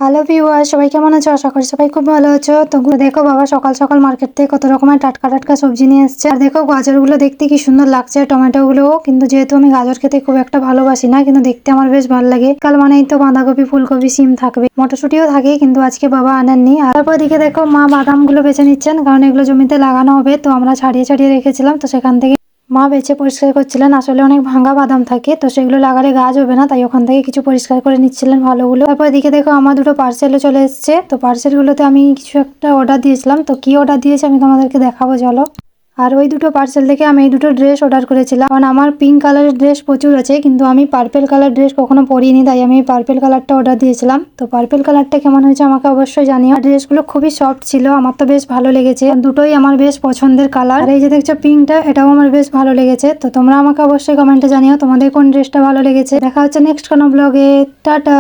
Hello viewer, সবাই কেমন আছো? আশা করি সবাই খুব ভালো আছো। তো দেখো বাবা সকাল সকাল মার্কেট থেকে কত রকমের টাটকা টাটকা সবজি নিয়ে এসছে। আর দেখো গাজরগুলো দেখতে কি সুন্দর লাগছে, টমেটো গুলো। কিন্তু যেহেতু আমি গাজর খেতে খুব একটা ভালোবাসি না, কিন্তু দেখতে আমার বেশ ভালো লাগে। কাল মানেই তো বাঁধাকপি, ফুলকপি, সিম থাকবে, মটরশুটিও থাকে, কিন্তু আজকে বাবা আনেননি। আর তারপর দিকে দেখো মা বাদাম গুলো বেছে নিচ্ছেন, কারণ এগুলো জমিতে লাগানো হবে। তো আমরা ছাড়িয়ে ছাড়িয়ে রেখেছিলাম, তো সেখান থেকে মা বেছে পরিষ্কার করছিলেন। আসলে অনেক ভাঙা বাদাম থাকে, তো সেগুলো লাগালে গাছ হবে না, তাই ওখান থেকে কিছু পরিষ্কার করে নিচ্ছিলেন ভালোগুলো। তারপর এদিকে দেখো আমার দুটো পার্সেলও চলে এসেছে। তো পার্সেলগুলোতে আমি কিছু একটা অর্ডার দিয়েছিলাম, তো কি অর্ডার দিয়েছি আমি তোমাদেরকে দেখাবো, চলো। আর ওই দুটো পার্সেল থেকে আমি এই দুটো ড্রেস অর্ডার করেছিলাম, কারণ আমার পিঙ্ক কালারের ড্রেস প্রচুর আছে, কিন্তু আমি পার্পেল কালার ড্রেস কখনো পরিনি, তাই আমি পার্পেল কালারটা অর্ডার দিয়েছিলাম। তো পার্পেল কালারটা কেমন হয়েছে আমাকে অবশ্যই জানিও। ড্রেসগুলো খুবই সফট ছিল, আমার তো বেশ ভালো লেগেছে। দুটোই আমার বেশ পছন্দের কালার। আর এই যে দেখছো পিঙ্কটা, এটাও আমার বেশ ভালো লেগেছে। তো তোমরা আমাকে অবশ্যই কমেন্টে জানিও তোমাদের কোন ড্রেসটা ভালো লেগেছে। দেখা হচ্ছে নেক্সট কোনো ব্লগে। টাটা।